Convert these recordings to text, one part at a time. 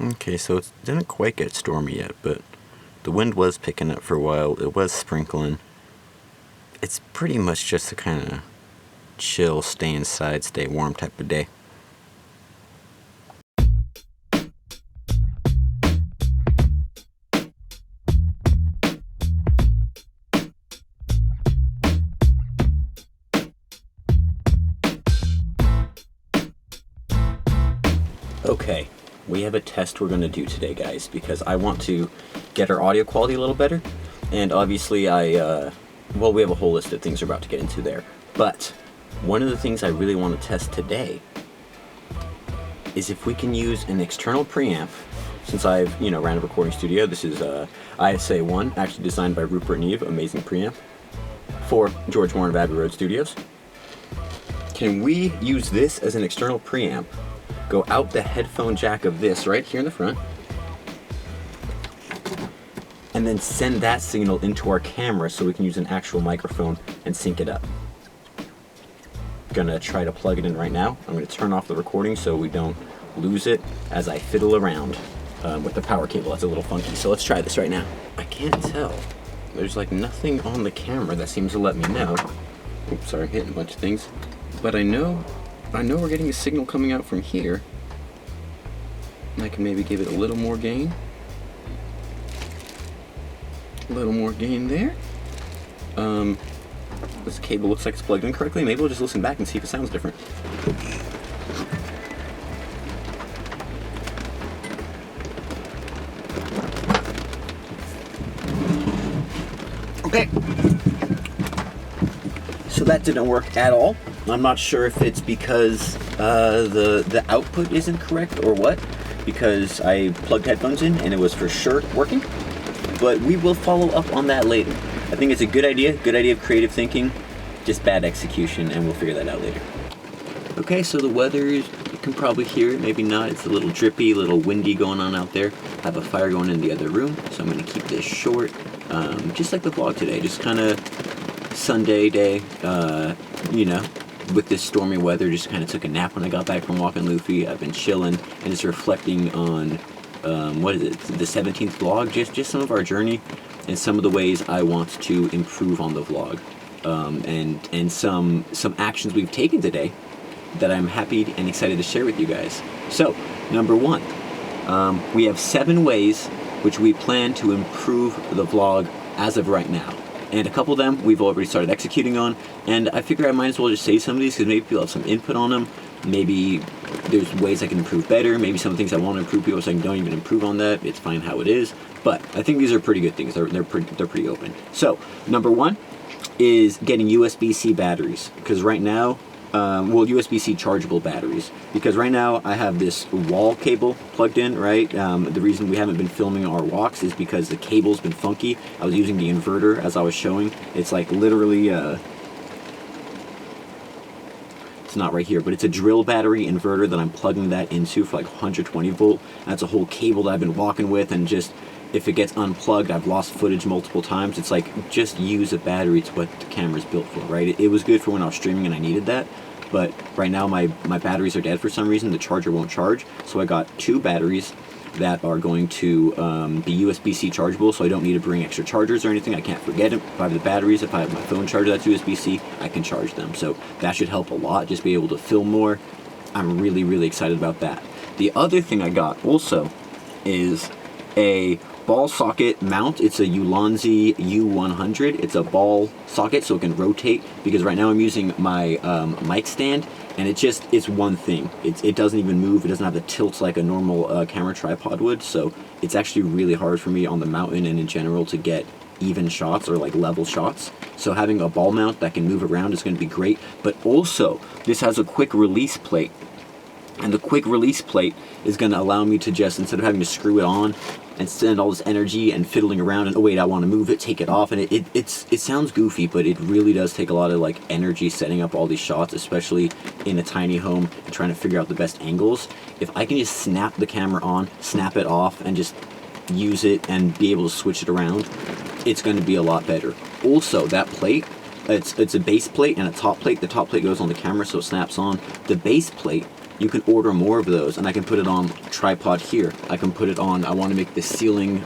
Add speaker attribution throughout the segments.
Speaker 1: Okay, so it didn't quite get stormy yet, but the wind was picking up for a while. It was sprinkling. It's pretty much just a kind of chill, stay inside, stay warm type of day. Okay, we have a test we're going to do today, guys, because I want to get our audio quality a little better, and obviously well, we have a whole list of things we're about to get into there, but one of the things I really want to test today is if we can use an external preamp. Since I've, ran a recording studio, this is ISA1, actually designed by Rupert Neve, amazing preamp, for George Warren of Abbey Road Studios. Can we use this as an external preamp, go out the headphone jack of this right here in the front, and then send that signal into our camera so we can use an actual microphone and sync it up? Gonna try to plug it in right now. I'm gonna turn off the recording so we don't lose it as I fiddle around with the power cable. That's a little funky, so let's try this right now. I can't tell. There's like nothing on the camera that seems to let me know. Oops, sorry, hitting a bunch of things. But I know we're getting a signal coming out from here. I can maybe give it a little more gain. A little more gain there. This cable looks like it's plugged in correctly. Maybe we'll just listen back and see if it sounds different. Okay. So that didn't work at all. I'm not sure if it's because the output isn't correct or what, because I plugged headphones in and it was for sure working. But we will follow up on that later. I think it's a good idea of creative thinking, just bad execution, and we'll figure that out later. Okay, so the weather, you can probably hear it, maybe not. It's a little drippy, a little windy going on out there. I have a fire going in the other room, so I'm going to keep this short, just like the vlog today, just kind of Sunday day, with this stormy weather. Just kind of took a nap when I got back from walking Luffy. I've been chilling and just reflecting on, the 17th vlog, just some of our journey and some of the ways I want to improve on the vlog, and some actions we've taken today that I'm happy and excited to share with you guys. So, number one, we have 7 ways which we plan to improve the vlog as of right now. And a couple of them we've already started executing on, and I figure I might as well just say some of these because maybe people have some input on them. Maybe there's ways I can improve better. Maybe some things I want to improve, people are saying don't even improve on that. It's fine how it is. But I think these are pretty good things. They're pretty open. So number one is getting USB-C batteries, because right now, USB-C chargeable batteries, because right now I have this wall cable plugged in, right? The reason we haven't been filming our walks is because the cable's been funky. I was using the inverter as I was showing. It's like literally, it's not right here, but it's a drill battery inverter that I'm plugging that into for like 120 volt. That's a whole cable that I've been walking with, and just, if it gets unplugged, I've lost footage multiple times. It's like, just use a battery. It's what the camera's built for, right? It was good for when I was streaming and I needed that, but right now my batteries are dead for some reason. The charger won't charge, so I got 2 batteries that are going to be USB-C chargeable, so I don't need to bring extra chargers or anything. I can't forget it. If I have the batteries, if I have my phone charger that's USB-C, I can charge them. So that should help a lot, just be able to film more. I'm really, really excited about that. The other thing I got also is a ball socket mount. It's a Ulanzi U100. It's a ball socket so it can rotate, because right now I'm using my mic stand, and it's one thing. It doesn't even move. It doesn't have the tilt like a normal camera tripod would, so it's actually really hard for me on the mountain and in general to get even shots or like level shots. So having a ball mount that can move around is going to be great. But also, this has a quick release plate, and the quick release plate is going to allow me to just, instead of having to screw it on and send all this energy and fiddling around and, oh wait, I want to move it, take it off, and it sounds goofy, but it really does take a lot of like energy setting up all these shots, especially in a tiny home and trying to figure out the best angles. If I can just snap the camera on, snap it off, and just use it and be able to switch it around, it's going to be a lot better. Also, that plate, it's a base plate and a top plate. The top plate goes on the camera so it snaps on. The base plate you can order more of those, and I can put it on tripod here. I can put it on, I want to make the ceiling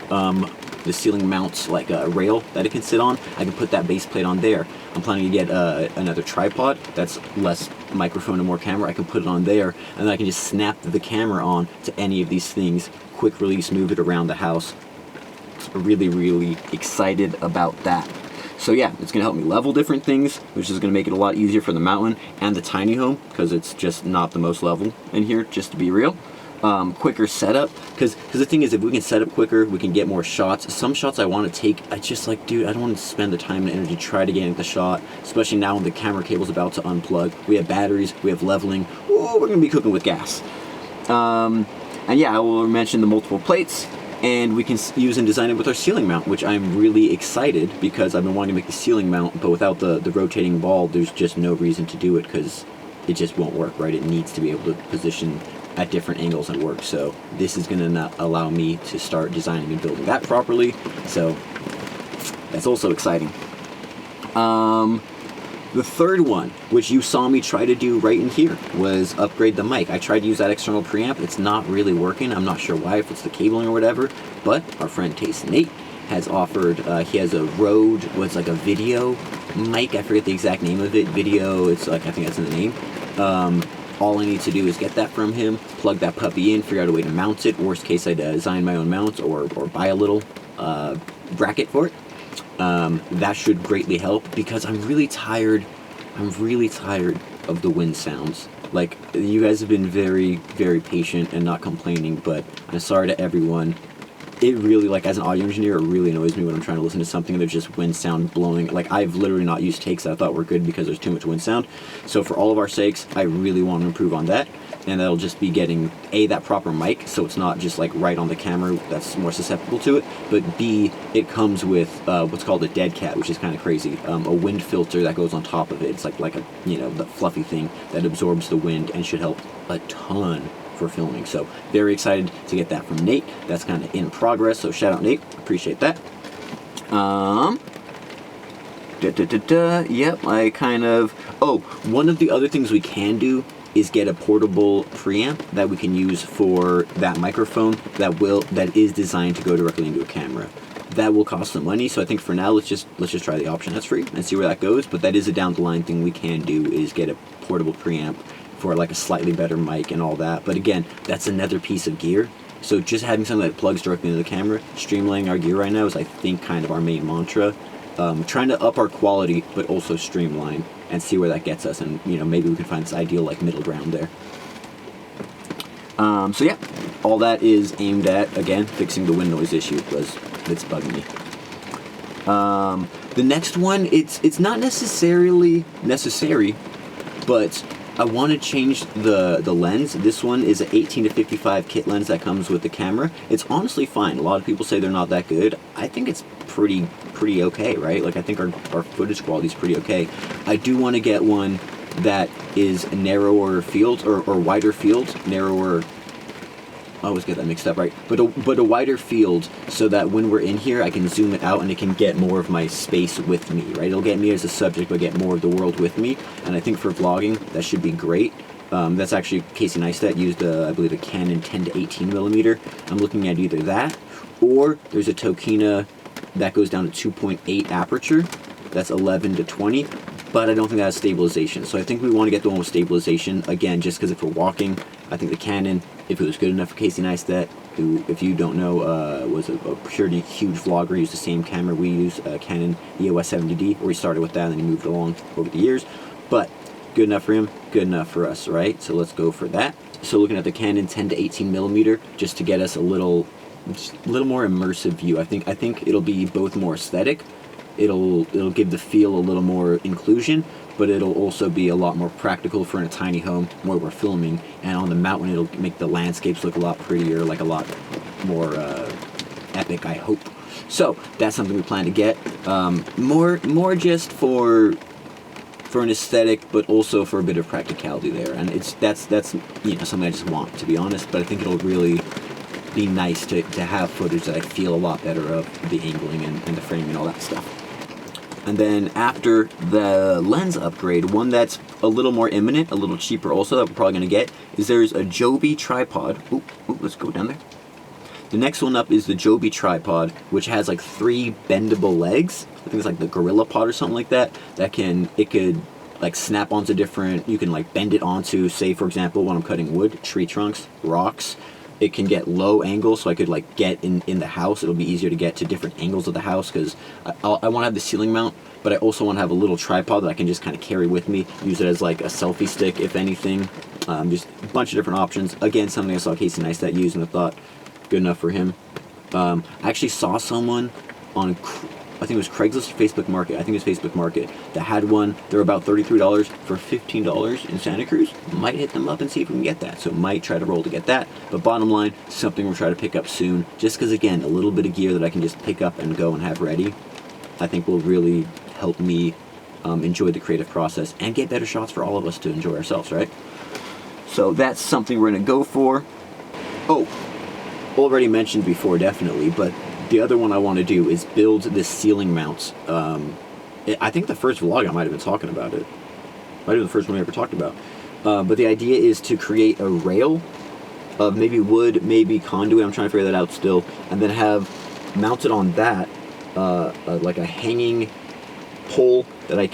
Speaker 1: mounts like a rail that it can sit on. I can put that base plate on there. I'm planning to get another tripod that's less microphone and more camera. I can put it on there, and then I can just snap the camera on to any of these things. Quick release, move it around the house. Really, really excited about that. So yeah, it's going to help me level different things, which is going to make it a lot easier for the mountain and the tiny home, because it's just not the most level in here, just to be real. Quicker setup, because the thing is, if we can set up quicker, we can get more shots. Some shots I want to take, I just like, dude, I don't want to spend the time and energy to try to get into the shot, especially now when the camera cable's about to unplug. We have batteries, we have leveling. Oh, we're going to be cooking with gas. And yeah, I will mention the multiple plates. And we can use and design it with our ceiling mount, which I'm really excited, because I've been wanting to make the ceiling mount, but without the rotating ball, there's just no reason to do it, because it just won't work, right? It needs to be able to position at different angles and work. So this is going to allow me to start designing and building that properly. So that's also exciting. The third one, which you saw me try to do right in here, was upgrade the mic. I tried to use that external preamp. It's not really working. I'm not sure why, if it's the cabling or whatever, but our friend Taste Nate has offered, he has a Rode, what's like a video mic. I forget the exact name of it. Video, it's like, I think that's in the name. All I need to do is get that from him, plug that puppy in, figure out a way to mount it. Worst case, I design my own mount or buy a little bracket for it. That should greatly help, because I'm really tired of the wind sounds. Like, you guys have been very, very patient and not complaining, but I'm sorry to everyone. It really, like, as an audio engineer, it really annoys me when I'm trying to listen to something and there's just wind sound blowing. Like, I've literally not used takes that I thought were good because there's too much wind sound. So for all of our sakes, I really want to improve on that. And that'll just be getting, A, that proper mic, so it's not just like right on the camera that's more susceptible to it, but B, it comes with what's called a dead cat, which is kind of crazy. A wind filter that goes on top of it. It's like a, you know, the fluffy thing that absorbs the wind and should help a ton for filming. So very excited to get that from Nate. That's kind of in progress, so shout out Nate, appreciate that. Yep, I kind of, one of the other things we can do is get a portable preamp that we can use for that microphone that is designed to go directly into a camera. That will cost some money, so I think for now let's just try the option that's free and see where that goes. But that is a down the line thing we can do, is get a portable preamp for like a slightly better mic and all that. But again, that's another piece of gear. So just having something that plugs directly into the camera, streamlining our gear right now is, I think, kind of our main mantra. Trying to up our quality, but also streamline and see where that gets us. And, you know, maybe we can find this ideal, like, middle ground there. So yeah, all that is aimed at, again, fixing the wind noise issue, because it's bugging me. The next one, it's not necessarily necessary, but I want to change the lens. This one is an 18 to 55 kit lens that comes with the camera. It's honestly fine. A lot of people say they're not that good. I think it's pretty okay, right? Like, I think our footage quality is pretty okay. I do want to get one that is narrower field or wider field, narrower. I always get that mixed up, right? But a wider field, so that when we're in here, I can zoom it out and it can get more of my space with me, right? It'll get me as a subject, but get more of the world with me. And I think for vlogging, that should be great. That's actually Casey Neistat used, I believe, a Canon 10 to 18 millimeter. I'm looking at either that, or there's a Tokina that goes down to 2.8 aperture. That's 11 to 20. But I don't think that has stabilization. So I think we want to get the one with stabilization, again, just because if we're walking, I think the Canon, if it was good enough for Casey Neistat, who, if you don't know, was a pretty huge vlogger, used the same camera we use, Canon EOS 70D, where he started with that and then he moved along over the years. But good enough for him, good enough for us, right? So let's go for that. So looking at the Canon 10 to 18 millimeter, just to get us a little more immersive view. I think it'll be both more aesthetic. It'll give the feel a little more inclusion, but it'll also be a lot more practical for in a tiny home where we're filming. And on the mountain, it'll make the landscapes look a lot prettier, like a lot more epic, I hope. So that's something we plan to get. More just for an aesthetic, but also for a bit of practicality there. And that's you know, something I just want, to be honest. But I think it'll really be nice to have footage that I feel a lot better of, the angling and the framing and all that stuff. And then after the lens upgrade, one that's a little more imminent, a little cheaper also, that we're probably going to get, is there's a Joby tripod. Ooh, let's go down there. The next one up is the Joby tripod, which has like 3 bendable legs. I think it's like the Gorilla Pod or something like that. It could like snap onto different, you can like bend it onto, say for example, when I'm cutting wood, tree trunks, rocks. It can get low angles, so I could like get in the house. It'll be easier to get to different angles of the house, because I want to have the ceiling mount, but I also want to have a little tripod that I can just kind of carry with me, use it as like a selfie stick if anything. Just a bunch of different options. Again, something I saw Casey Neistat use and I thought good enough for him. I actually saw someone on, I think it was Craigslist or Facebook Market, I think it was Facebook Market, that had one. They're about $33 for $15 in Santa Cruz. Might hit them up and see if we can get that. So might try to roll to get that. But bottom line, something we'll try to pick up soon. Just because, again, a little bit of gear that I can just pick up and go and have ready, I think will really help me enjoy the creative process and get better shots for all of us to enjoy ourselves, right? So that's something we're going to go for. Oh, already mentioned before, definitely, but the other one I want to do is build this ceiling mount. I think the first vlog I might have been talking about it. Might have been the first one I ever talked about. But the idea is to create a rail of maybe wood, maybe conduit. I'm trying to figure that out still. And then have mounted on that like a hanging pole that I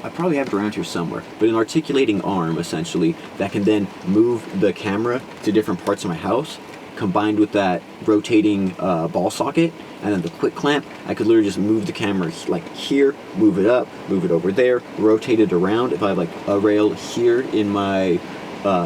Speaker 1: probably have it around here somewhere, but an articulating arm essentially that can then move the camera to different parts of my house, combined with that rotating ball socket, and then the quick clamp. I could literally just move the camera like here, move it up, move it over there, rotate it around. If I have like a rail here in my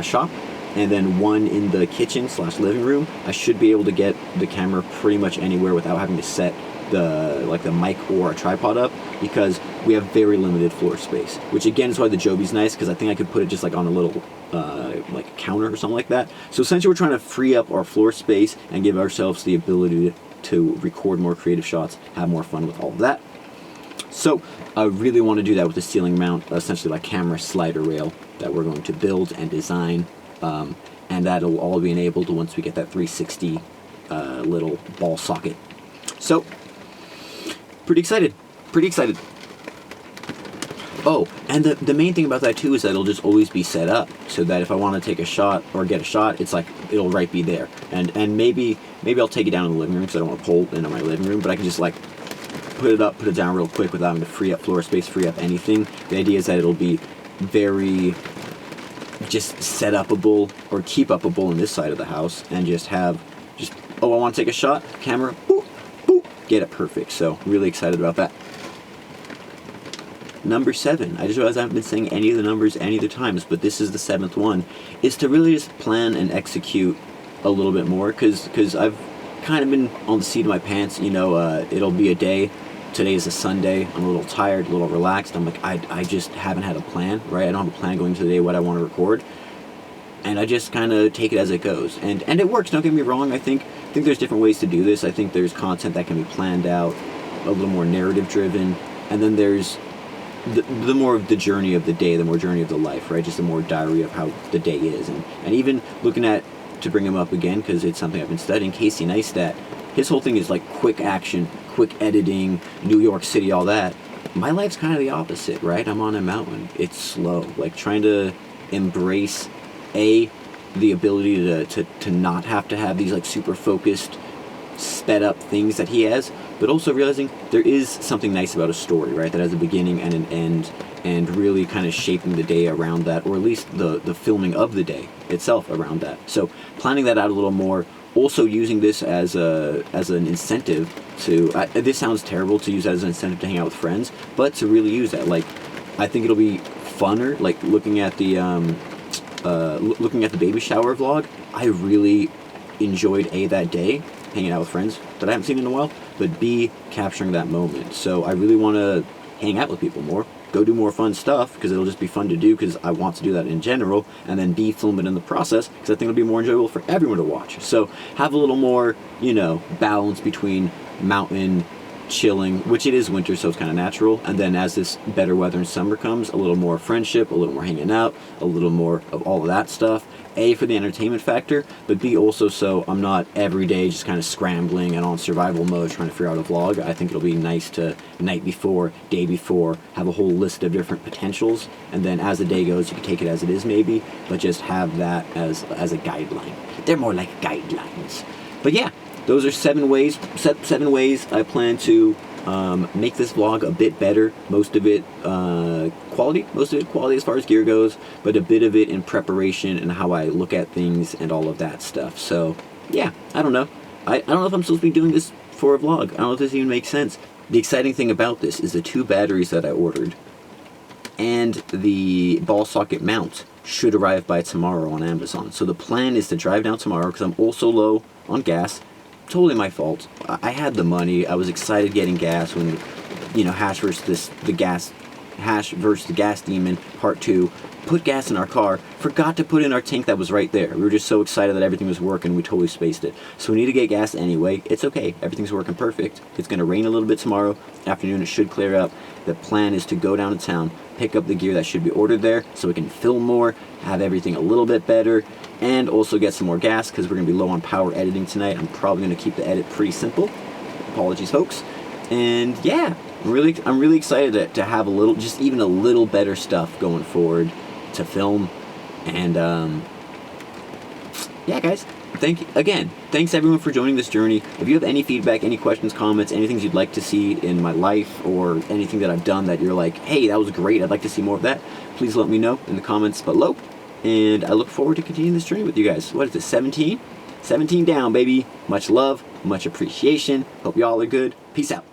Speaker 1: shop and then one in the kitchen / living room, I should be able to get the camera pretty much anywhere without having to set the mic or a tripod up, because we have very limited floor space, which again is why the Joby's nice, because I think I could put it just like on a little like counter or something like that. So essentially we're trying to free up our floor space and give ourselves the ability to record more creative shots, have more fun with all of that. So I really want to do that with the ceiling mount, essentially like camera slider rail that we're going to build and design, and that'll all be enabled once we get that 360 little ball socket. So pretty excited. Oh, and the main thing about that too is that it'll just always be set up, so that if I want to take a shot or get a shot, it's like it'll right be there. And maybe I'll take it down in the living room, because I don't want to pull into my living room, but I can just like put it up, put it down real quick without having to free up floor space, free up anything. The idea is that it'll be very just set upable or keep upable in this side of the house, and just have I want to take a shot, camera, boop, boop, get it perfect. So really excited about that. Number 7, I just realized I haven't been saying any of the numbers any of the times, but this is the 7th one, is to really just plan and execute a little bit more, because I've kind of been on the seat of my pants. It'll be a day. Today is a Sunday. I'm a little tired, a little relaxed. I'm like, I just haven't had a plan, right? I don't have a plan going into the day what I want to record, and I just kind of take it as it goes, and it works. Don't get me wrong. I think there's different ways to do this. I think there's content that can be planned out, a little more narrative driven, and then there's the more of the journey of the day, the more journey of the life, right? Just the more diary of how the day is. And even looking at, to bring him up again, because it's something I've been studying, Casey Neistat, his whole thing is like quick action, quick editing, New York City, all that. My life's kind of the opposite, right? I'm on a mountain. It's slow. Like trying to embrace, the ability to not have to have these like super focused, sped up things that he has, but also realizing there is something nice about a story, right, that has a beginning and an end, and really kind of shaping the day around that, or at least the filming of the day itself around that. So planning that out a little more, also using this as an incentive to, this sounds terrible to use as an incentive to hang out with friends, but to really use that. Like, I think it'll be funner, like looking at the baby shower vlog. I really enjoyed that day hanging out with friends that I haven't seen in a while, but B, capturing that moment. So I really want to hang out with people more, go do more fun stuff, because it'll just be fun to do, because I want to do that in general, and then B, film it in the process, because I think it'll be more enjoyable for everyone to watch. So have a little more, balance between mountain, chilling, which it is winter, so it's kind of natural. And then as this better weather in summer comes, a little more friendship, a little more hanging out, a little more of all of that stuff. A, for the entertainment factor, but B, also so I'm not every day just kind of scrambling and on survival mode trying to figure out a vlog. I think it'll be nice to night before, day before, have a whole list of different potentials, and then as the day goes, you can take it as it is maybe, but just have that as a guideline. They're more like guidelines. But yeah, those are 7 ways I plan to make this vlog a bit better. Most of it quality as far as gear goes, but a bit of it in preparation and how I look at things and all of that stuff. So yeah, I don't know. I don't know if I'm supposed to be doing this for a vlog. I don't know if this even makes sense. The exciting thing about this is the 2 batteries that I ordered and the ball socket mount should arrive by tomorrow on Amazon. So the plan is to drive down tomorrow because I'm also low on gas. Totally my fault. I had the money. I was excited getting gas when, Hash versus the gas demon part 2. Put gas in our car. Forgot to put in our tank that was right there. We were just so excited that everything was working. We totally spaced it. So we need to get gas anyway. It's okay. Everything's working perfect. It's going to rain a little bit tomorrow afternoon. It should clear up. The plan is to go down to town, pick up the gear that should be ordered there so we can film more, have everything a little bit better, and also get some more gas because we're going to be low on power editing tonight. I'm probably going to keep the edit pretty simple. Apologies, folks. And yeah, I'm really excited to have even a little better stuff going forward to film. And yeah, guys, thanks everyone for joining this journey. If you have any feedback, any questions, comments, anything you'd like to see in my life or anything that I've done that you're like, hey, that was great, I'd like to see more of that, please let me know in the comments below. And I look forward to continuing this journey with you guys. What is it, 17? 17 down, baby. Much love, much appreciation. Hope y'all are good. Peace out.